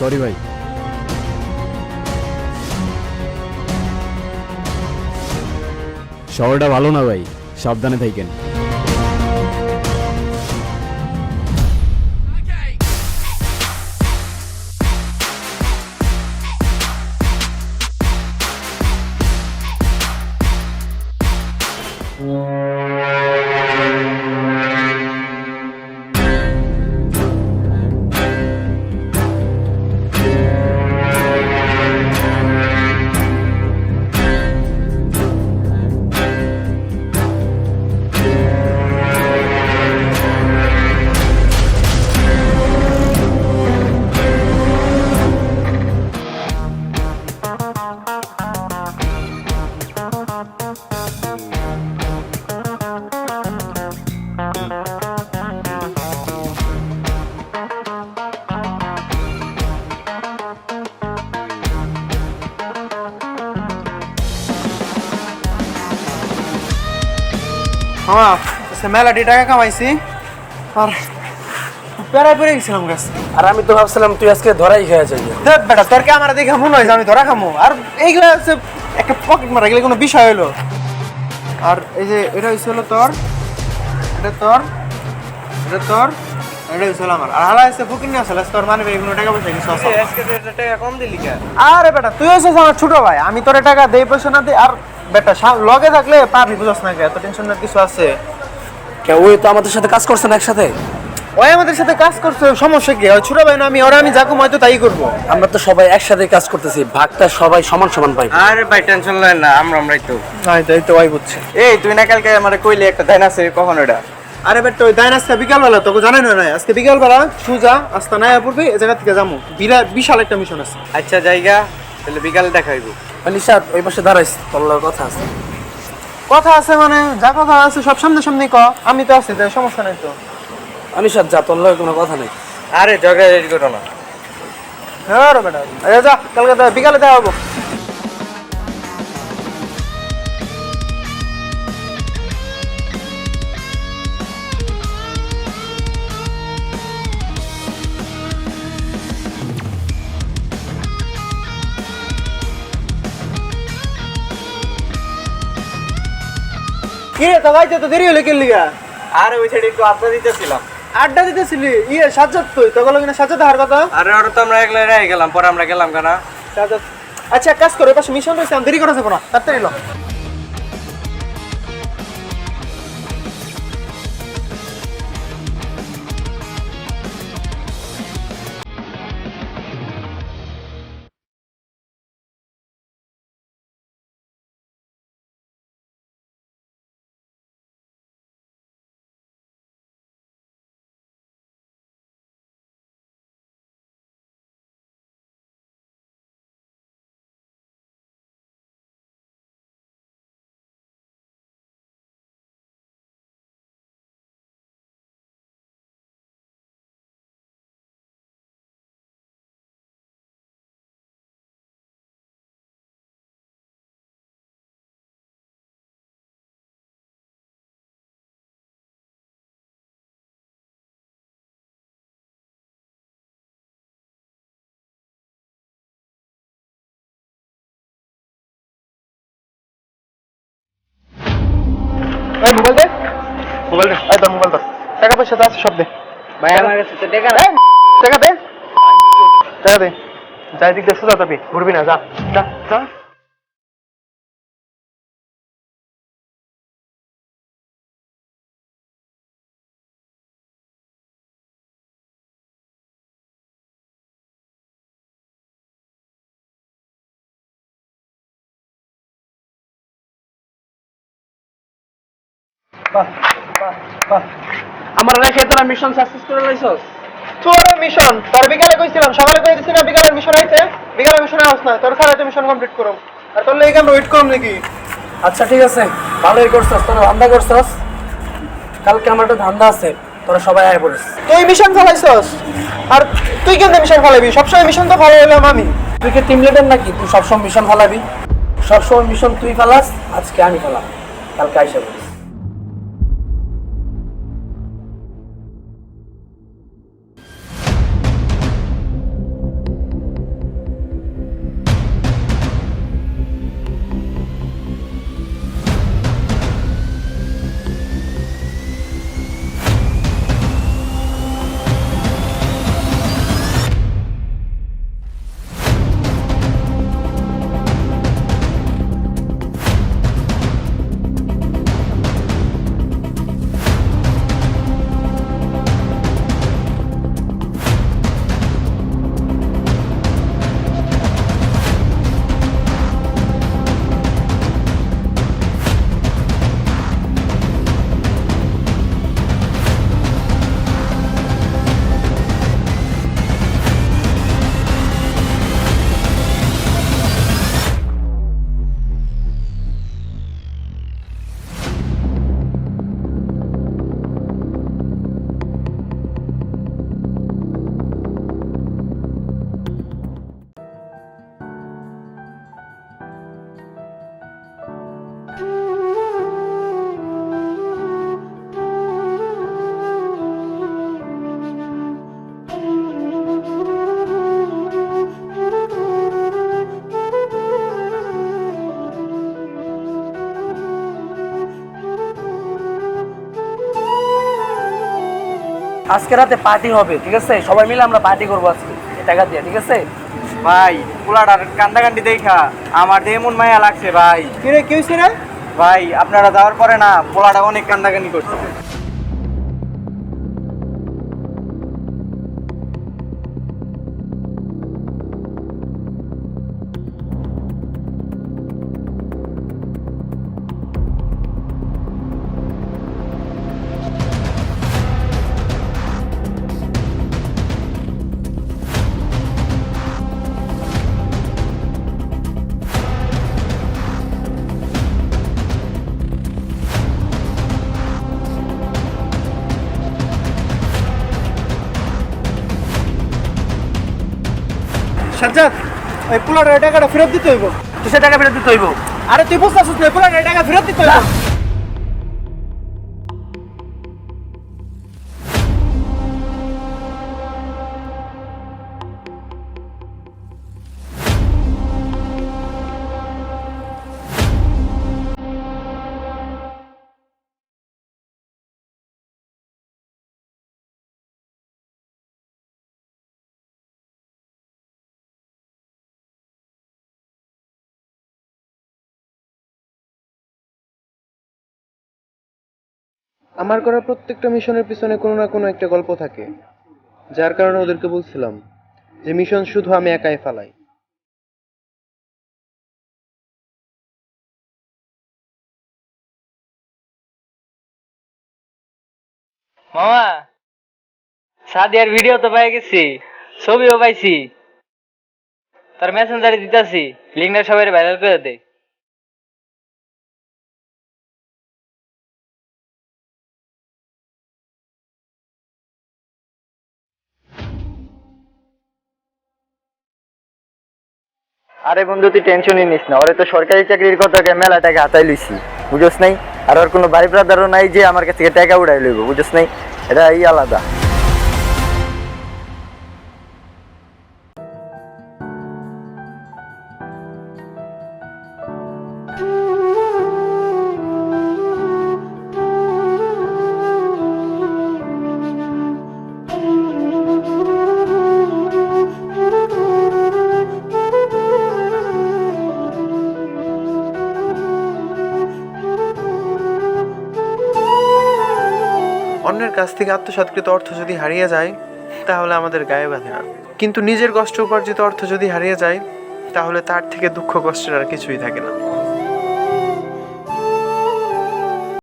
Sorry ভাই। শহরটা ভালো না ভাই, সাবধানে থাকেন। মেলাটি টাকা কামাইছি আর প্যারায় পড়ে গেছিলাম গাছ। আর আমি তো ভাবছিলাম তুই আজকে ধরাই খেয়ে যাবি। দেখ বেটা, তোর কি আমার দেখে মনে হয় যে আমি ধরা খামো? আর এইগুলা হচ্ছে একটা পকেট মারা, এগুলো কোনো বিষয় হলো? আর এই যে এটা হয়েছিল তোর, এটা তোর, এটা তোর, এটা হয়েছিল আমার। আর হালা এসে বুকিং নিয়ে আসলে তোর মানে এগুলো টাকা পয়সা কিছু আছে? টাকা কম দিলি কেন? আরে বেটা, তুই হচ্ছিস আমার ছোট ভাই, আমি তোর টাকা দেই পয়সা না দিই। আর বেটা লগে থাকলে পাবি, বুঝছ না? এত টেনশন না কিছু আছে? ওই তো আমাদের সাথে কাজ করছেন একসাথে। ওই আমাদের সাথে কাজ করছে, সমস্যা কি? ওই ছোট ভাই না আমি, ওরা আমি যাকুম হয়তো তাই করবো। আমরা তো সবাই একসাথে কাজ করতেছি, ভাগটা সবাই সমান সমান পাই। আরে ভাই টেনশন লয় না, আমরাই তো। এই তো ওই বুঝছে। এই তুই না কালকে আমারে কইলি একটা দাইন আছে, কখন ওটা? আরে বেটা, ওই দাইন আজকে বিকালবেলা, তোকে জানাই না আজকে বিকালবেলা সুজা আস্তা নাই পড়বি, এই জায়গা থেকে যাবো। বিশাল একটা মিশন আছে। আচ্ছা জায়গা, তাহলে বিকালে দেখাইবো। নিশাদ ওই পাশে দাঁড়াইস, তোর লগে কথা আছে। কথা আছে মানে যা কথা আছে সব সামনে সামনে ক, আমি তো আছি, তাই সমস্যা নাই তো। নিশাদ যা, তোর লগে কোনো কথা নেই। আরে ঝগড়া রেডি করো না। হ্যাঁ রে বেটা, এই যা কালকে বিকালে দেখা হবো। কি রে, তো ভাইতে তো দেরি হলে কে লিগা? আরে ওই সাইডে একটু আড্ডা দিতেছিলাম। আড্ডা দিতেছিলি? সাজ্জাদ তুই তোকে কিনা সাজ্জাদ হার কথা। আরে ওটা তো আমরা একলা রয়ে গেলাম, পরে আমরা গেলাম কেন? সাজ্জাদ, আচ্ছা এক কাজ করো, পাশে মিশন রয়েছে, আমি দেরি করে যাবো না, তাড়াতাড়ি লো। এই মোবাইল দে, মোবাইল দে, এই তোর মোবাইল ধর। টাকা পয়সা তো আছে, সব দে। ভাই আমার কাছে তো টাকা নাই। এই, টাকা দে, টাকা দে। যাই দিক দিয়ে সোজা যাবি, ঘুরবি না, যা যা যা। বাহ বাহ বাহ, আমার রেখে তোরা মিশন সাকসেস করে লাইছস। তোর মিশন তোর বিকালে কইছিলাম, সকালে কই দিছিস না বিকালের মিশন আইছে? বিকালের মিশন আস না, তোর সারা তো মিশন কমপ্লিট করব। আর তোর লাগি আমরা ওয়েট করব নাকি? আচ্ছা ঠিক আছে, ভালোই করছস, তোরা ধান্দা করছস। কালকে আমার একটা ধান্দা আছে, তোরা সবাই আয় পড়িস। তুই মিশন চালাইছস, আর তুই কেন মিশন চালাবি? সবসময় মিশন তো ভালো হইলাম আমি। তুই কি টিম লিডার নাকি? তুই সবসময় মিশন ফালাবি? সবসময় মিশন তুই ফালাস, আজকে আমি ফালাম, কালকে আইসা পড়িস। আজকে রাতে পার্টি হবে, ঠিক আছে? সবাই মিলে আমরা পার্টি করবো আজকে এই টাকা দিয়ে, ঠিক আছে? ভাই পোলাটার কান্দাকান্দি দেখা আমার দিয়ে এমন মায়া লাগছে ভাই। কি রে, কি হয়েছে রে? ভাই আপনারা যাওয়ার পরে না পোলাটা অনেক কান্দাকান্দি করছে। সাজ্জাদ, ওই পোলাটার টাকাটা ফেরত দিতে হইব। কিসের টাকা ফেরত দিতে হইব? আরে তুই বুঝতেছিস না, পোলাটার টাকা ফেরত দিতে হইব। আমার করা প্রত্যেকটা মিশনের পিছনে কোনো না কোনো একটা গল্প থাকে, যার কারণে ওদেরকে বলছিলাম যে মিশন শুধু আমি একাই ফালাই। মামা, সাদিয়ার ভিডিও তো পাই গেছি, ছবিও পাইছি, তার মেসেঞ্জারে দিতাছি, লিঙ্কটা সবাই ভাইরাল করে দে। আরে বন্ধু তুই টেনশনই নিস না, ওরে তো সরকারি চাকরির কথা মেলা টাকা হাতাই লইছি, বুঝছ নাই? আর ওর কোনো ভাই ব্রাদারও নাই যে আমার কাছ থেকে টাকা উড়াই লইব, বুঝছ নাই? এটা আলাদা। অন্যের কাছ থেকে আত্মসাৎকৃত অর্থ যদি হারিয়ে যায় তাহলে আমাদের গায়ে বাঁধে না, কিন্তু নিজের কষ্ট উপার্জিত অর্থ যদি হারিয়ে যায় তাহলে তার থেকে দুঃখ কষ্টের আর কিছুই থাকে না।